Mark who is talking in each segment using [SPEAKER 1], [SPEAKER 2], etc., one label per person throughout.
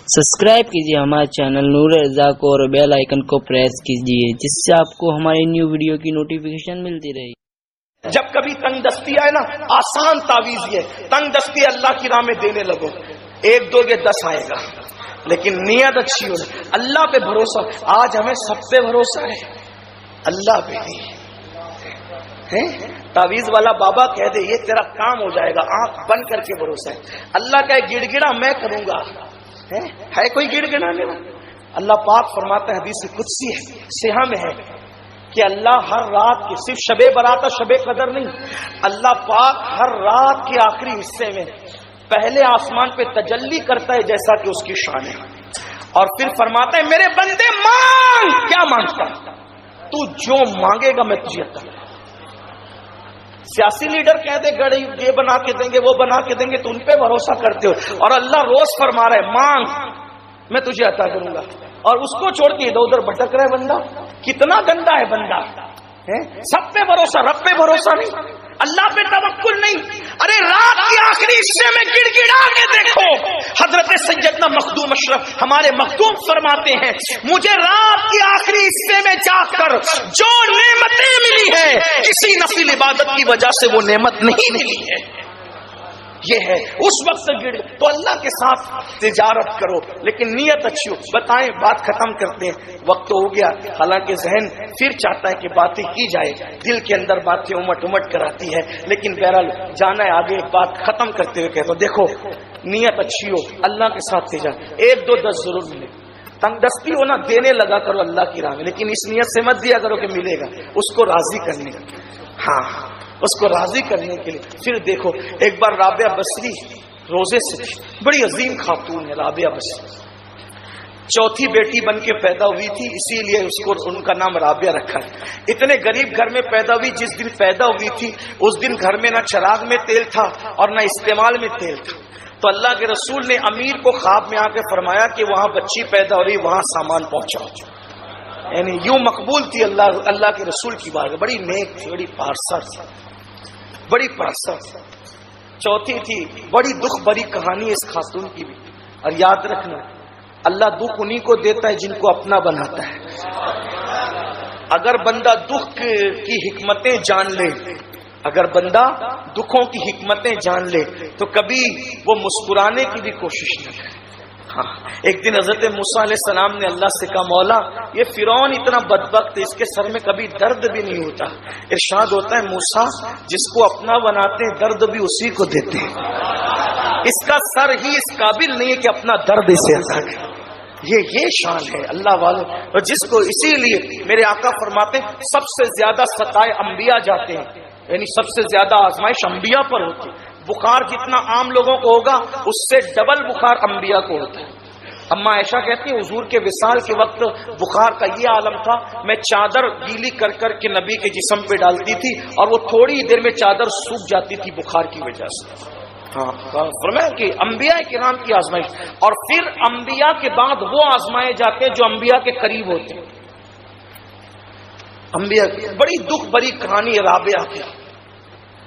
[SPEAKER 1] Subscribe कीजिए हमारे channel नूर रज़ा को और बेल आइकन को प्रेस कीजिए जिससे आपको हमारी न्यू वीडियो की नोटिफिकेशन मिलती रहे।
[SPEAKER 2] जब कभी तंगदस्ती आए ना, आसान तावीज ये तंगदस्ती अल्लाह की राह में देने लगो, 1 दोगे 10 आएगा, लेकिन नियत अच्छी हो, अल्लाह पे भरोसा। आज हमें सब पे भरोसा है, अल्लाह पे नहीं है। तावीज वाला बाबा कह दे ये तेरा काम हो जाएगा, आंख बंद करके भरोसा है। अल्लाह का गिड़गिड़ा मैं करूंगा, है कोई गिड़गिड़ाने वाला? अल्लाह पाक फरमाता है, हदीस कुदसी है, सिहा में है कि अल्लाह हर रात के, सिर्फ शबे बरात शबे कदर नहीं, अल्लाह पाक हर रात के आखिरी हिस्से में पहले आसमान पे तजल्ली करता है जैसा कि उसकी शान है, और फिर फरमाता है मेरे बंदे मांग। क्या मांगता? तू जो मांगेगा मैं तुझे अता करूंगा। सियासी लीडर कह दे गड़ी ये बना के देंगे वो बना के देंगे, तो उन पे भरोसा करते हो, और अल्लाह रोज फरमा रहा है मांग मैं तुझे अता करूंगा, और उसको छोड़ के इधर उधर भटक रहा है बंदा। कितना गंदा है बंदा, है? सब पे भरोसा, रब पे भरोसा नहीं, अल्लाह पे तवक्कुल नहीं। अरे रात के आखिरी हिस्से में गिड़गिड़ा के देखो, हजरत सैयदना मखदूम अशरफ हमारे मखदूम फरमाते हैं, मुझे रात के आखिरी हिस्से में जाकर जो नेमतें मिली है किसी नफिल इबादत की वजह से वो नेमत नहीं मिली है। ये है उस वक्त गिड़, तो अल्लाह के साथ तिजारत करो, लेकिन नीयत अच्छी हो। बताएं, बात खत्म करते हैं, वक्त हो गया। हालांकि जहन फिर चाहता है कि बातें की जाए, दिल के अंदर बातें उमट उमट कराती है, लेकिन बहरहाल जाना है आगे। बात खत्म करते हुए कहता हूं, देखो नीयत अच्छी हो, अल्लाह के साथ तिजारत, 1 2 10 जरूर मिले। तंगदस्ती हो ना, देने लगा करो अल्लाह की राह में, लेकिन इस नीयत से मत दिया करो कि मिलेगा, उसको राजी करने का। हाँ, उसको राजी करने के लिए। फिर देखो, एक बार राबिया बसरी रोजे से थी, बड़ी अजीम खातून है राबिया बसरी, 4थी बेटी बन के पैदा हुई थी, इसीलिए उसको उनका नाम राबिया रखा है। इतने गरीब घर में पैदा हुई, जिस दिन पैदा हुई थी उस दिन घर में ना चिराग में तेल था और ना इस्तेमाल में तेल था। तो अल्लाह के रसूल ने अमीर को ख्वाब में आके फरमाया कि वहां बच्ची पैदा हो रही, वहां सामान पहुंचाओ। यानी यूं मकबूल थी अल्लाह के रसूल की बात, बड़ी नेक थी, बड़ी पारसर थी, बड़ी पारसर। 4थी थी, बड़ी दुख भरी कहानी इस खातून की भी। और याद रखना, अल्लाह दुख उन्हीं को देता है जिनको अपना बनाता है। अगर बंदा दुख की हिकमतें जान ले, अगर बंदा दुखों की हिकमतें जान ले, तो कभी वो मुस्कुराने की भी कोशिश न करे। हाँ, एक दिन हजरत मूसा अलैहिस्सलाम ने अल्लाह से कहा, मौला ये फिरौन इतना बदबख्त है, इसके सर में कभी दर्द भी नहीं होता। इरशाद होता है, मूसा जिसको अपना बनाते हैं दर्द भी उसी को देते हैं, इसका सर ही इस काबिल नहीं है कि अपना दर्द इसे अता करे। ये शान है अल्लाह वालों, और जिसको, इसीलिए मेरे आका फरमाते हैं सबसे ज्यादा सताए अंबिया जाते हैं, यानी सबसे ज्यादा आजमाइश अंबिया पर होती है। बुखार जितना आम लोगों को होगा उससे डबल बुखार अंबिया को होता है। अम्मा आयशा कहती है, हुजूर के विसाल के वक्त बुखार का ये आलम था, मैं चादर गीली कर कर के नबी के जिस्म पे डालती थी और वो थोड़ी देर में चादर सूख जाती थी बुखार की वजह से। हाँ, फरमाया कि अंबिया किराम की आजमाइश, और फिर अंबिया के बाद वो आजमाए जाते हैं जो अंबिया के करीब होते हैं। अंबिया की बड़ी दुख भरी कहानी है राबिया की,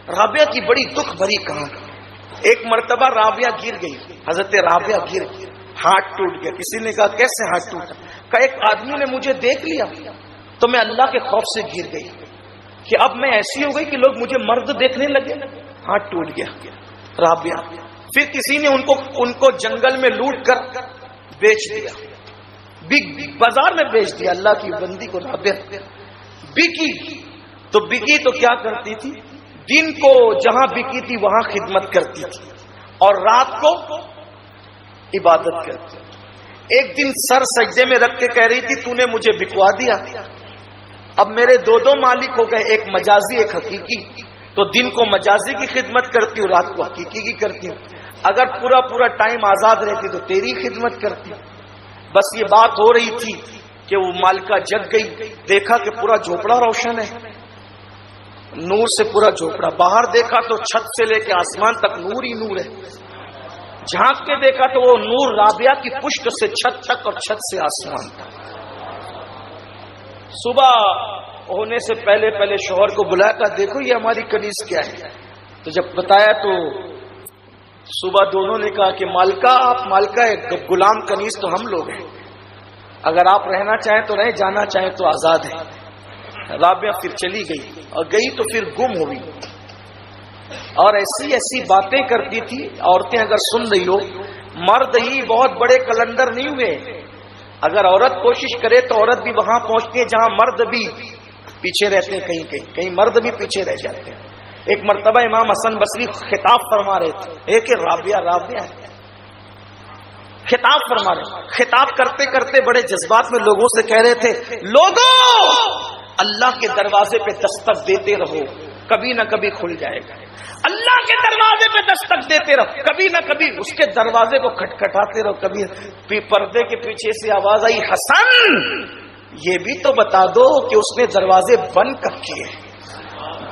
[SPEAKER 2] राबिया की बड़ी दुख भरी कहानी। एक मर्तबा राबिया गिर गई, हजरत राबिया गिर गई, हाथ टूट गया। किसी ने कहा कैसे हाथ टूटा? कहा एक आदमी ने मुझे देख लिया तो मैं अल्लाह के खौफ से गिर गई कि अब मैं ऐसी हो गई कि लोग मुझे मर्द देखने लगे, हाथ टूट गया राबिया। फिर किसी ने उनको जंगल में लूट कर बेच दिया, बाजार में बेच दिया। अल्लाह की बंदी को राबिया बिकी, तो बिकी तो क्या करती थी, दिन को जहां बिकी थी वहां खिदमत करती थी और रात को इबादत करती थी। एक दिन सर सजदे में रख के कह रही थी, तूने मुझे बिकवा दिया, अब मेरे 2 मालिक हो गए, एक मजाजी एक हकीकी। तो दिन को मजाजी की खिदमत करती हूँ, रात को हकीकी की करती हूँ। अगर पूरा टाइम आजाद रहती तो तेरी खिदमत करती। बस ये बात हो रही थी कि वो मालिका जग गई, देखा कि पूरा झोपड़ा रोशन है, नूर से पूरा झोपड़ा। बाहर देखा तो छत से लेके आसमान तक नूर ही नूर है। झांक के देखा तो वो नूर राबिया की पुष्ट से छत तक और छत से आसमान तक। सुबह होने से पहले शौहर को बुलाया, देखो ये हमारी कनीज क्या है। तो जब बताया तो صبح دونوں نے کہا کہ مالکہ آپ مالکہ ہے، غلام کنیز تو ہم لوگ ہیں، اگر آپ رہنا چاہیں تو رہیں، جانا چاہیں تو آزاد ہیں۔ رابعہ پھر چلی گئی، اور گئی تو پھر گم ہوئی، اور ایسی ایسی باتیں کرتی تھی۔ عورتیں اگر سن رہی ہو، مرد ہی بہت بڑے کلندر نہیں ہوئے، اگر عورت کوشش کرے تو عورت بھی وہاں پہنچتی ہے جہاں مرد بھی پیچھے رہتے ہیں، کہیں کہیں مرد بھی پیچھے رہ جاتے ہیں۔ ایک مرتبہ امام حسن بصری خطاب فرما رہے تھے، ایک رابعہ خطاب فرما رہے، خطاب کرتے کرتے بڑے جذبات میں لوگوں سے کہہ رہے تھے، لوگوں اللہ کے دروازے پہ دستک دیتے رہو، کبھی نہ کبھی کھل جائے گا۔ اللہ کے دروازے پہ دستک دیتے رہو، کبھی نہ کبھی اس کے دروازے کو کھٹکھٹاتے رہو۔ کبھی پردے کے پیچھے سے آواز آئی، حسن یہ بھی تو بتا دو کہ اس نے دروازے بند کب کیے؟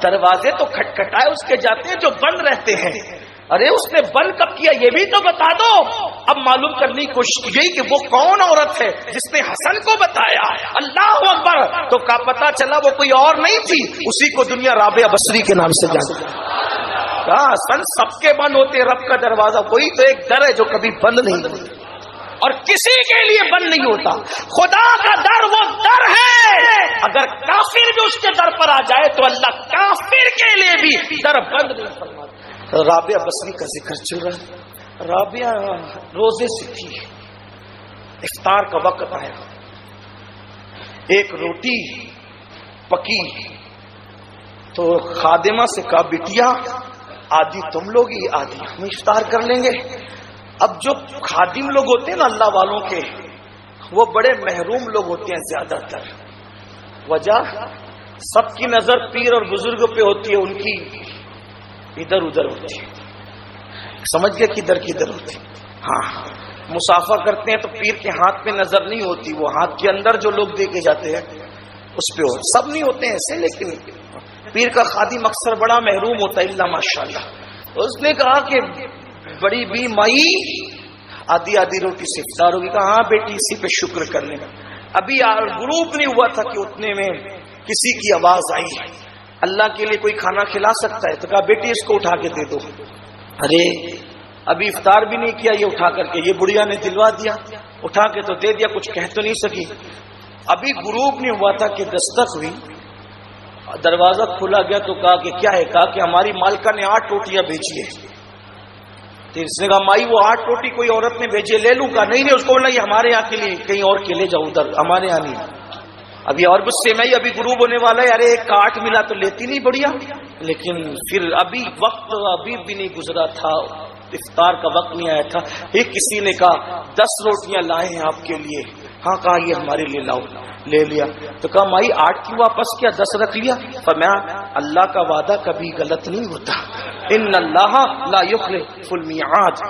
[SPEAKER 2] دروازے تو کھٹکھٹائے اس کے جاتے ہیں جو بند رہتے ہیں، ارے اس نے بند کب کیا یہ بھی تو بتا دو۔ اب معلوم کرنے کی کوشش کی گئی کہ وہ کون عورت ہے جس نے حسن کو بتایا۔ اللہ اکبر! تو کا پتا چلا وہ کوئی اور نہیں تھی، اسی کو دنیا رابعہ بصری کے نام سے جانتی ہے۔ حسن سب کے بند ہوتے، رب کا دروازہ وہی تو ایک در ہے جو کبھی بند نہیں ہوتا اور کسی کے لیے بند نہیں ہوتا۔ خدا کا در وہ در ہے، اگر کافر بھی اس کے در پر آ جائے تو اللہ کافر کے لیے بھی در بند نہیں فرماتا۔ رابعہ بصری کا ذکر چل رہا ہے۔ رابعہ روزے سے تھی، افطار کا وقت آیا، ایک روٹی پکی تو خادمہ سے کہا، بٹیا آدھی تم لوگ ہی آدھی ہم افطار کر لیں گے۔ اب جو خادم لوگ ہوتے ہیں نا اللہ والوں کے، وہ بڑے محروم لوگ ہوتے ہیں زیادہ تر۔ وجہ سب کی نظر پیر اور بزرگ پہ ہوتی ہے، ان کی ادھر ادھر ہوتی ہے۔ سمجھ گئے کدھر کدھر ہوتی؟ ہاں، مسافہ کرتے ہیں تو پیر کے ہاتھ پہ نظر نہیں ہوتی، وہ ہاتھ کے اندر جو لوگ دے کے جاتے ہیں اس پہ ہو۔ سب نہیں ہوتے ہیں ایسے، لیکن پیر کا خادم اکثر بڑا محروم ہوتا ہے، اللہ ماشاءاللہ۔ اس نے کہا کہ بڑی بھی مائی آدھی آدھی روٹی سے افطار ہوگی۔ کہا ہاں بیٹی اسی پہ شکر کرنے کا۔ ابھی گروپ نہیں ہوا تھا کہ اتنے میں کسی کی آواز آئی، اللہ کے لیے کوئی کھانا کھلا سکتا ہے؟ تو کہا بیٹی اس کو اٹھا کے دے دو۔ ارے ابھی افطار بھی نہیں کیا، یہ اٹھا کر کے، یہ بڑھیا نے دلوا دیا، اٹھا کے تو دے دیا، کچھ کہہ تو نہیں سکی۔ ابھی گروپ نہیں ہوا تھا کہ دستک ہوئی، دروازہ کھولا گیا تو کہا کہ کیا ہے؟ کہا کہ ہماری مالکہ نے 8 روٹیاں بھیجی ہے۔ تو اس نے کہا مائی وہ 8 روٹی کوئی عورت نے بھیجے، لے لوں؟ کہا نہیں، اس کو بولا یہ ہمارے یہاں کے لیے، کہیں اور کے لے جاؤ، ادھر ہمارے یہاں نہیں۔ ابھی اور غصے میں ابھی گروپ ہونے والا ہے، ارے ایک کا 8 ملا تو لیتی نہیں بڑھیا۔ لیکن پھر ابھی وقت ابھی بھی نہیں گزرا تھا، افطار کا وقت نہیں آیا تھا، ایک کسی نے کہا 10 روٹیاں لائے ہیں آپ کے لیے۔ ہاں کہا یہ ہمارے لیے لاؤ، لے لیا۔ تو کہا مائی 8 کیوں واپس کیا، 10 رکھ لیا؟ فرمایا اللہ کا وعدہ کبھی غلط نہیں ہوتا، ان اللہ لا یخلف المیعاد،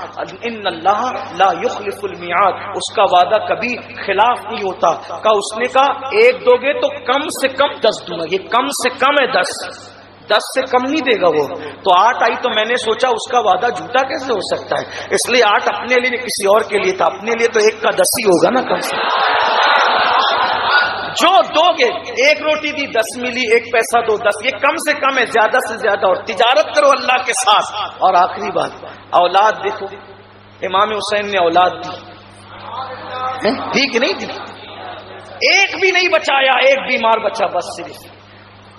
[SPEAKER 2] ان اللہ لا یخلف المیعاد، اس کا وعدہ کبھی خلاف نہیں ہوتا۔ کہا اس نے کہا 1 دو گے تو کم سے کم 10 دوں گا، یہ کم سے کم ہے 10 سے کم نہیں دے گا وہ۔ تو 8 آئی تو میں نے سوچا اس کا وعدہ جھوٹا کیسے ہو سکتا ہے، اس لیے 8 اپنے لیے کسی اور کے لیے تھا، اپنے لیے تو 1 کا 10 ہی ہوگا نا کم سے۔ جو دو گے، 1 روٹی دی 10 ملی، 1 پیسہ دو 10، یہ کم سے کم ہے، زیادہ سے زیادہ، اور تجارت کرو اللہ کے ساتھ۔ اور آخری بات، اولاد دیکھو، امام حسین نے اولاد دی کہ نہیں دی؟ ایک بھی نہیں بچایا، ایک بیمار بچا بس صرف۔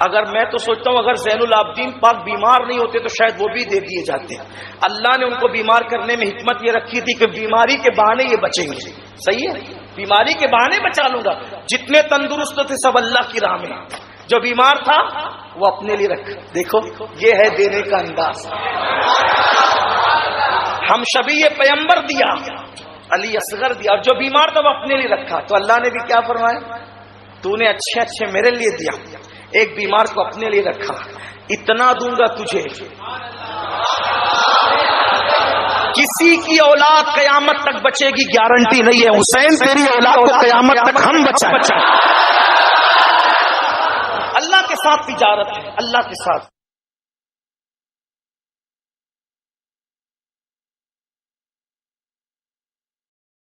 [SPEAKER 2] اگر میں تو سوچتا ہوں اگر زین العابدین پاک بیمار نہیں ہوتے تو شاید وہ بھی دے دیے جاتے۔ اللہ نے ان کو بیمار کرنے میں حکمت یہ رکھی تھی کہ بیماری کے بہانے یہ بچیں گے، صحیح ہے، بیماری کے بہانے بچا لوں گا۔ جتنے تندرست تھے سب اللہ کی راہ میں، جو بیمار تھا وہ اپنے لیے رکھ۔ دیکھو یہ ہے دینے کا انداز۔ ہم شبیہ پیمبر دیا، علی اصغر دیا، اور جو بیمار تھا وہ اپنے لیے رکھا۔ تو اللہ نے بھی کیا فرمایا، تو نے اچھے اچھے میرے لیے دیا، ایک بیمار کو اپنے لیے رکھا، اتنا دوں گا تجھے۔ کسی کی اولاد قیامت تک بچے گی گارنٹی نہیں ہے، حسین تیری اولاد کو قیامت تک ہم بچائیں۔ اللہ کے ساتھ تجارت ہے، اللہ کے ساتھ۔